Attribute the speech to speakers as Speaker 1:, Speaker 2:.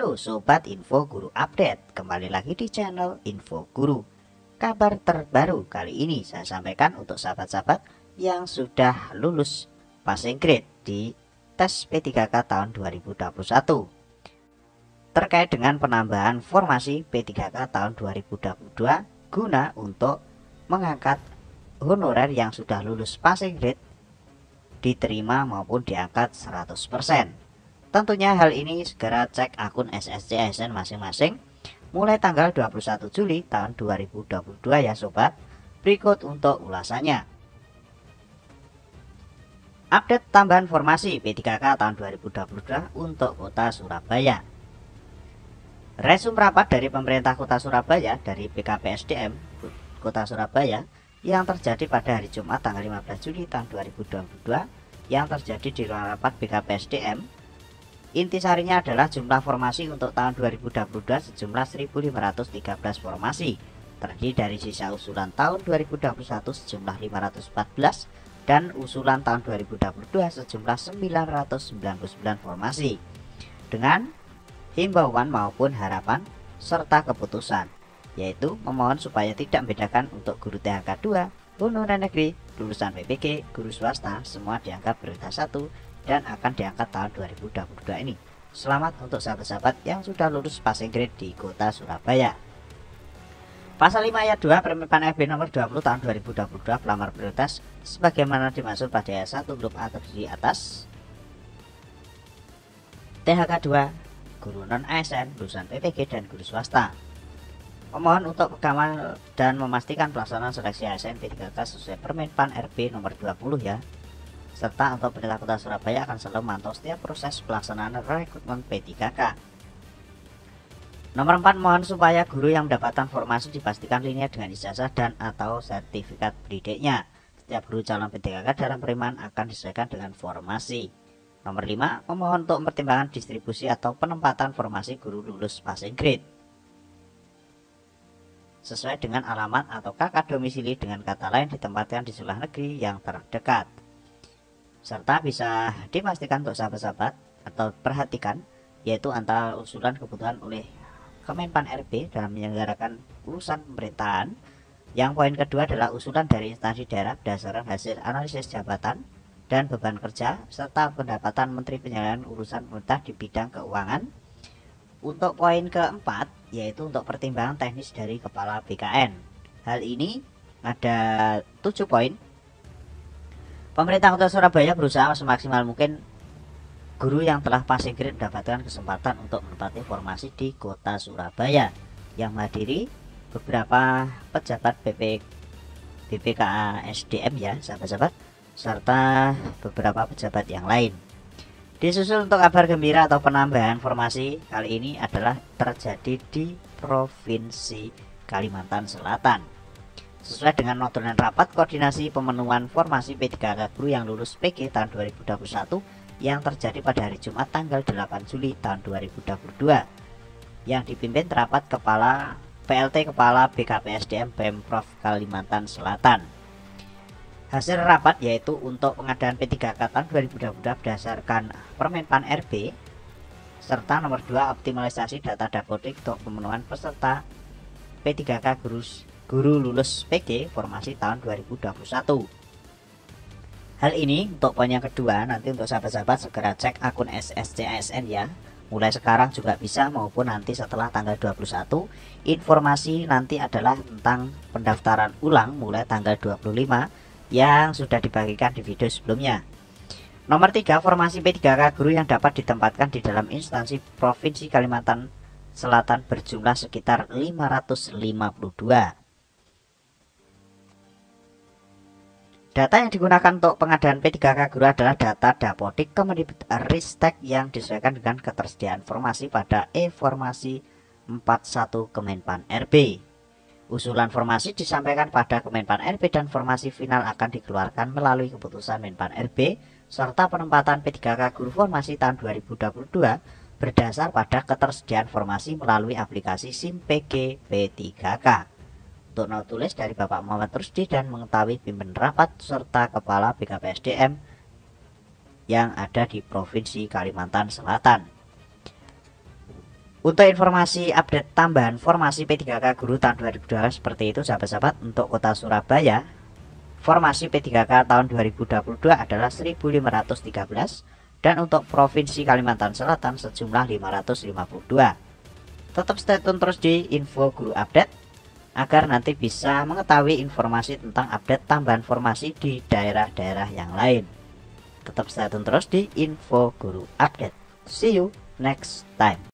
Speaker 1: Halo Sobat Info Guru Update, kembali lagi di channel Info Guru. Kabar terbaru kali ini saya sampaikan untuk sahabat-sahabat yang sudah lulus passing grade di tes P3K tahun 2021 terkait dengan penambahan formasi P3K tahun 2022 guna untuk mengangkat honorer yang sudah lulus passing grade diterima maupun diangkat 100%. Tentunya hal ini segera cek akun SSC ASN masing-masing mulai tanggal 21 Juli tahun 2022 ya sobat. Berikut untuk ulasannya. Update tambahan formasi P3K tahun 2022 untuk Kota Surabaya. Resum rapat dari pemerintah Kota Surabaya dari BKPSDM Kota Surabaya yang terjadi pada hari Jumat tanggal 15 Juli tahun 2022 yang terjadi di ruang rapat BKPSDM. Intisarinya adalah jumlah formasi untuk tahun 2022 sejumlah 1.513 formasi, terdiri dari sisa usulan tahun 2021 sejumlah 514 dan usulan tahun 2022 sejumlah 999 formasi, dengan himbauan maupun harapan serta keputusan, yaitu memohon supaya tidak membedakan untuk guru THK 2, honorer negeri, lulusan PPG, guru swasta, semua dianggap prioritas 1 dan akan diangkat tahun 2022 ini. Selamat untuk sahabat-sahabat yang sudah lulus passing grade di Kota Surabaya. Pasal 5 ayat 2 Permen.PAN RB nomor 20 tahun 2022 pelamar prioritas sebagaimana dimaksud pada ayat 1 huruf A terdiri atas THK 2, guru non-ASN, lulusan PPG dan guru swasta. Memohon untuk pengawalan dan memastikan pelaksanaan seleksi ASN P3K sesuai Permen.PAN RB nomor 20 ya. Serta untuk pemerintah Kota Surabaya akan selalu memantau setiap proses pelaksanaan rekrutmen P3K. Nomor 4, mohon supaya guru yang mendapatkan formasi dipastikan linear dengan ijazah dan atau sertifikat pendidiknya. Setiap guru calon P3K dalam penerimaan akan disesuaikan dengan formasi. Nomor 5, memohon untuk mempertimbangkan distribusi atau penempatan formasi guru lulus passing grade sesuai dengan alamat atau KK domisili, dengan kata lain ditempatkan di sekolah negeri yang terdekat. Serta bisa dipastikan untuk sahabat-sahabat atau perhatikan, yaitu antara usulan kebutuhan oleh Kemenpan RB dalam menyelenggarakan urusan pemerintahan. Yang poin kedua adalah usulan dari instansi daerah berdasarkan hasil analisis jabatan dan beban kerja serta pendapatan Menteri Penyelenggaraan Urusan Pemerintah di bidang keuangan. Untuk poin keempat yaitu untuk pertimbangan teknis dari Kepala BKN. Hal ini ada 7 poin. Pemerintah Kota Surabaya berusaha semaksimal mungkin guru yang telah passing grade mendapatkan kesempatan untuk menempati formasi di Kota Surabaya, yang menghadiri beberapa pejabat BPKA SDM ya sahabat-sahabat, serta beberapa pejabat yang lain. Disusul untuk kabar gembira atau penambahan formasi kali ini adalah terjadi di Provinsi Kalimantan Selatan. Sesuai dengan notulen rapat koordinasi pemenuhan formasi P3K guru yang lulus PG tahun 2021 yang terjadi pada hari Jumat tanggal 8 Juli tahun 2022 yang dipimpin rapat Kepala PLT Kepala BKPSDM Pemprov Kalimantan Selatan. Hasil rapat yaitu untuk pengadaan P3K tahun 2022 berdasarkan Permen.PAN RB serta nomor 2 optimalisasi data dapodik untuk pemenuhan peserta P3K guru lulus PG formasi tahun 2021. Hal ini untuk poin yang kedua, nanti untuk sahabat-sahabat segera cek akun SSC ASN ya. Mulai sekarang juga bisa maupun nanti setelah tanggal 21. Informasi nanti adalah tentang pendaftaran ulang mulai tanggal 25 yang sudah dibagikan di video sebelumnya. Nomor 3, formasi P3K guru yang dapat ditempatkan di dalam instansi Provinsi Kalimantan Selatan berjumlah sekitar 552. Data yang digunakan untuk pengadaan P3K guru adalah data Dapodik Kemendikbudristek yang disesuaikan dengan ketersediaan formasi pada e-formasi 41 Kemenpan RB. Usulan formasi disampaikan pada Kemenpan RB dan formasi final akan dikeluarkan melalui keputusan Menpan RB serta penempatan P3K guru formasi tahun 2022 berdasar pada ketersediaan formasi melalui aplikasi SIM PG P3K. Untuk not tulis dari Bapak Muhammad Rusdi dan mengetahui pimpin rapat serta Kepala BKPSDM yang ada di Provinsi Kalimantan Selatan. Untuk informasi update tambahan formasi P3K Guru tahun 2022 seperti itu sahabat-sahabat. Untuk kota Surabaya, formasi P3K tahun 2022 adalah 1513, dan untuk Provinsi Kalimantan Selatan sejumlah 552. Tetap stay tune terus di Info Guru Update agar nanti bisa mengetahui informasi tentang update tambahan formasi di daerah-daerah yang lain. Tetap stay tune terus di Info Guru Update. See you next time.